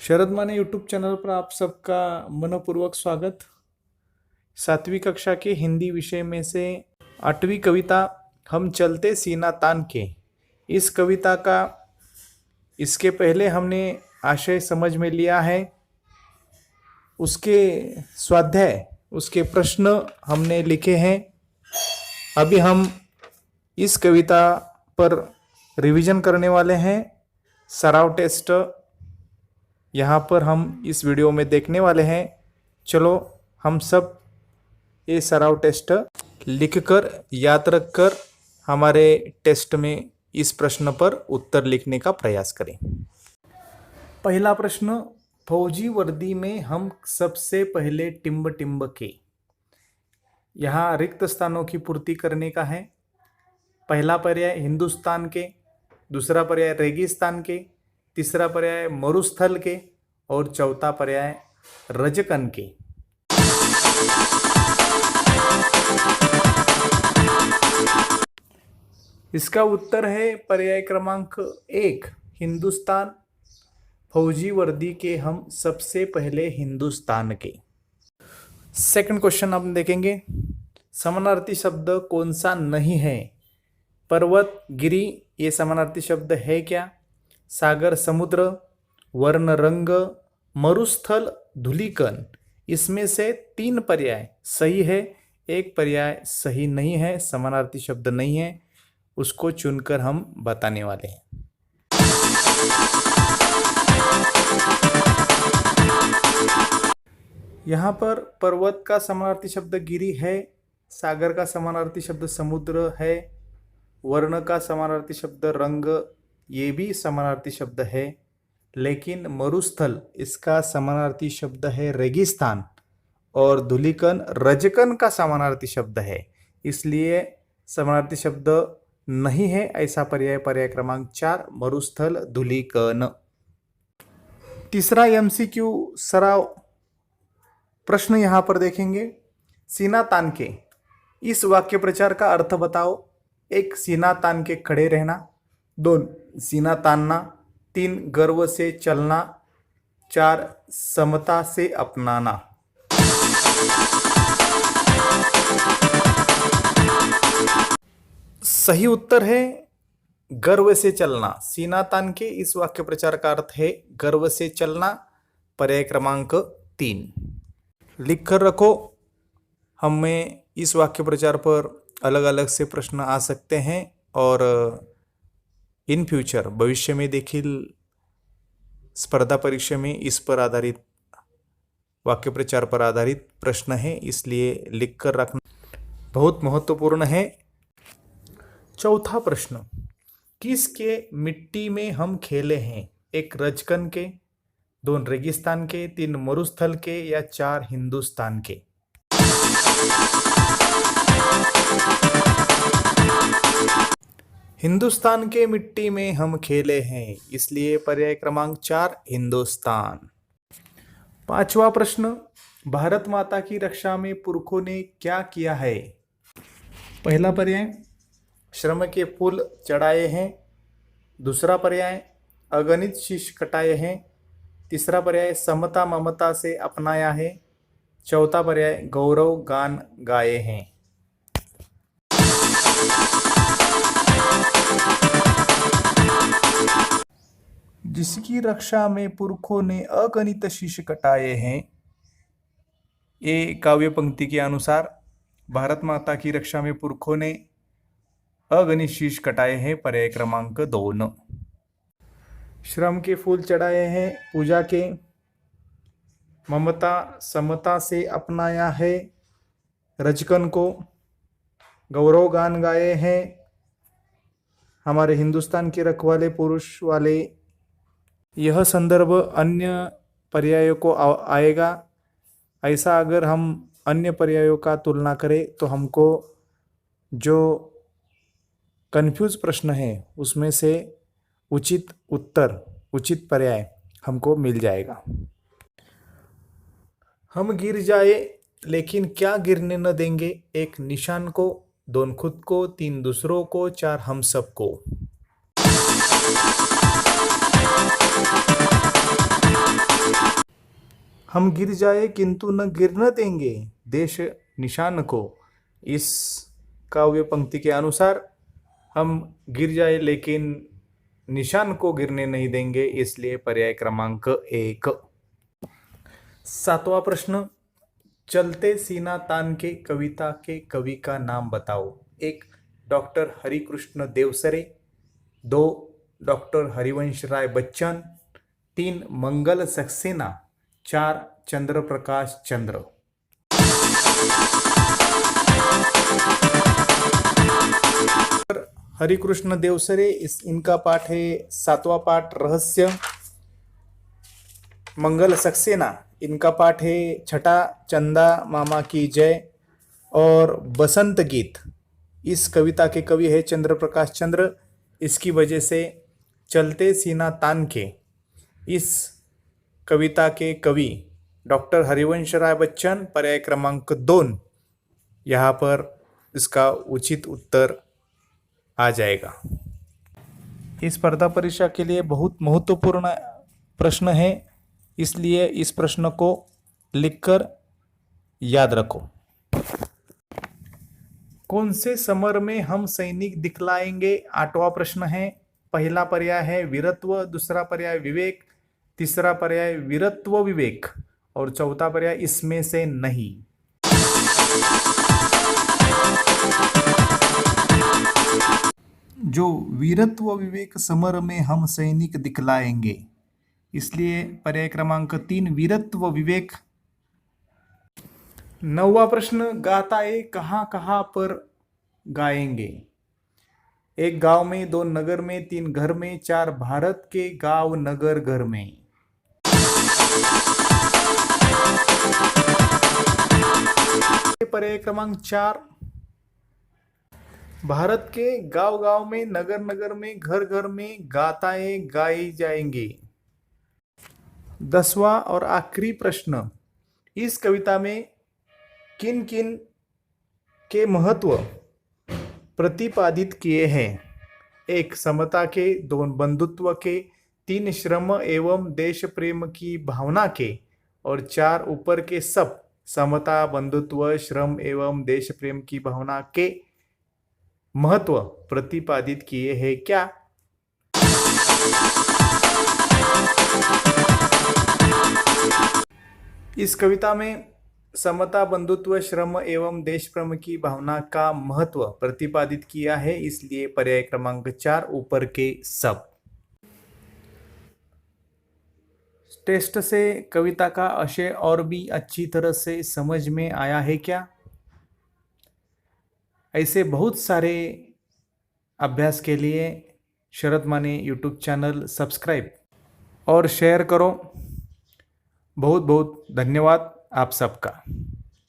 शरद माने YouTube channel पर आप सबका मनपूर्वक स्वागत। 7वीं कक्षा के हिंदी विषय में से 8वीं कविता हम चलते सीना तान के। इस कविता का इसके पहले हमने आशय समझ में लिया है, उसके स्वाध्याय उसके प्रश्न हमने लिखे हैं। अभी हम इस कविता पर रिवीजन करने वाले हैं। सराव टेस्ट यहाँ पर हम इस वीडियो में देखने वाले हैं। चलो हम सब ये सराव टेस्ट लिखकर याद रखकर हमारे टेस्ट में इस प्रश्न पर उत्तर लिखने का प्रयास करें। पहला प्रश्न, फौजी वर्दी में हम सबसे पहले टिम्ब टिम्ब के। यहाँ रिक्त स्थानों की पूर्ति करने का है। पहला पर्याय हिंदुस्तान के, दूसरा पर्याय रेगिस्तान के, तीसरा पर्याय मरुस्थल के और चौथा पर्याय रजकन के। इसका उत्तर है पर्याय क्रमांक 1 हिंदुस्तान। फौजी वर्दी के हम सबसे पहले हिंदुस्तान के। सेकंड क्वेश्चन हम देखेंगे, समानार्थी शब्द कौन सा नहीं है? पर्वत, गिरी ये समानार्थी शब्द है क्या? सागर, समुद्र, वर्ण, रंग, मरुस्थल, धूलिकण, इसमें से 3 पर्याय सही है, एक पर्याय सही नहीं है, समानार्थी शब्द नहीं है, उसको चुनकर हम बताने वाले हैं। यहाँ पर पर्वत का समानार्थी शब्द गिरी है, सागर का समानार्थी शब्द समुद्र है, वर्ण का समानार्थी शब्द रंग ये भी समानार्थी शब्द है, लेकिन मरुस्थल इसका समानार्थी शब्द है रेगिस्तान और धूलिकण रजकन का समानार्थी शब्द है, इसलिए समानार्थी शब्द नहीं है। ऐसा पर्याय क्रमांक 4 मरुस्थल धूलिकण। तीसरा MCQ सराव प्रश्न यहाँ पर देखेंगे, सीना तान के इस वाक्य प्रचार का अर्थ बताओ। 1 सीना तान के खड़े रहना, 2 सीना तानना, 3 गर्व से चलना, 4 समता से अपनाना। सही उत्तर है गर्व से चलना। सीना तान के इस वाक्य प्रचार का अर्थ है गर्व से चलना, पर्याय क्रमांक 3। लिख कर रखो, हमें इस वाक्य प्रचार पर अलग अलग से प्रश्न आ सकते हैं और इन फ्यूचर भविष्य में देखील स्पर्धा परीक्षा में इस पर आधारित वाक्य प्रचार पर आधारित प्रश्न है, इसलिए लिख कर रखना बहुत महत्वपूर्ण है। चौथा प्रश्न, किसके मिट्टी में हम खेले हैं? 1 रजकन के, 2 रेगिस्तान के, 3 मरुस्थल के या 4 हिंदुस्तान के। हिंदुस्तान के मिट्टी में हम खेले हैं, इसलिए पर्याय क्रमांक 4 हिंदुस्तान। 5वां प्रश्न, भारत माता की रक्षा में पुरखों ने क्या किया है? पहला पर्याय श्रम के फूल चढ़ाए हैं, दूसरा पर्याय अगणित शीश कटाए हैं, तीसरा पर्याय समता ममता से अपनाया है, चौथा पर्याय गौरव गान गाए हैं। जिसकी रक्षा में पुरखों ने अगणित शीश कटाए हैं, ये काव्य पंक्ति के अनुसार भारत माता की रक्षा में पुरखों ने अगणित शीश कटाए हैं, पर्याय क्रमांक 2। श्रम के फूल चढ़ाए हैं पूजा के, ममता समता से अपनाया है रजकन को, गौरव गान गाए हैं हमारे हिंदुस्तान के रखवाले पुरुष वाले। यह संदर्भ अन्य पर्यायों को आएगा। ऐसा अगर हम अन्य पर्यायों का तुलना करें तो हमको जो कंफ्यूज प्रश्न है उसमें से उचित उत्तर उचित पर्याय हमको मिल जाएगा। हम गिर जाए लेकिन क्या गिरने न देंगे? 1 निशान को, 2 खुद को, 3 दूसरों को, 4 हम सबको। हम गिर जाए किंतु न गिरने देंगे देश निशान को। इस काव्य पंक्ति के अनुसार हम गिर जाए लेकिन निशान को गिरने नहीं देंगे, इसलिए पर्याय क्रमांक 1। 7वां प्रश्न, चलते सीना तान के कविता के कवि का नाम बताओ। 1 डॉक्टर हरिकृष्ण देवसरे, 2 डॉक्टर हरिवंश राय बच्चन, 3 मंगल सक्सेना, 4 चंद्र प्रकाश चंद्र। हरिकृष्ण देवसरे, इनका पाठ है 7वां पाठ रहस्य। मंगल सक्सेना, इनका पाठ है 6ठा चंदा मामा की जय। और बसंत गीत, इस कविता के कवि है चंद्र प्रकाश चंद्र। इसकी वजह से चलते सीना तान के इस कविता के कवि डॉक्टर हरिवंश राय बच्चन, पर्याय क्रमांक 2 यहाँ पर इसका उचित उत्तर आ जाएगा। इस स्पर्धा परीक्षा के लिए बहुत महत्वपूर्ण प्रश्न है, इसलिए इस प्रश्न को लिखकर याद रखो। कौन से समर में हम सैनिक दिखलाएंगे? 8वां प्रश्न है। पहला पर्याय है वीरत्व, दूसरा पर्याय विवेक, तीसरा पर्याय वीरत्व विवेक और चौथा पर्याय इसमें से नहीं। जो वीरत्व विवेक समर में हम सैनिक दिखलाएंगे, इसलिए पर्याय क्रमांक 3 वीरत्व विवेक। 9वां प्रश्न, गाताए कहाँ कहाँ पर गाएंगे? 1 गांव में, 2 नगर में, 3 घर में, 4 भारत के गांव नगर घर में। पर्याय क्रमांक 4 भारत के गांव गांव में, नगर नगर में, घर घर में गाताएं गाई जाएंगी। 10वां और आखिरी प्रश्न, इस कविता में किन किन के महत्व प्रतिपादित किए हैं? 1 समता के, 2 बंधुत्व के, 3 श्रम एवं देश प्रेम की भावना के और 4 ऊपर के सब समता, बंधुत्व, श्रम एवं देश प्रेम की भावना के महत्व प्रतिपादित किए हैं क्या? इस कविता में समता, बंधुत्व, श्रम एवं देश प्रेम की भावना का महत्व प्रतिपादित किया है, इसलिए पर्याय क्रमांक 4 ऊपर के सब। टेस्ट से कविता का आशय और भी अच्छी तरह से समझ में आया है क्या? ऐसे बहुत सारे अभ्यास के लिए शरद माने यूट्यूब चैनल सब्सक्राइब और शेयर करो। बहुत बहुत धन्यवाद आप सबका।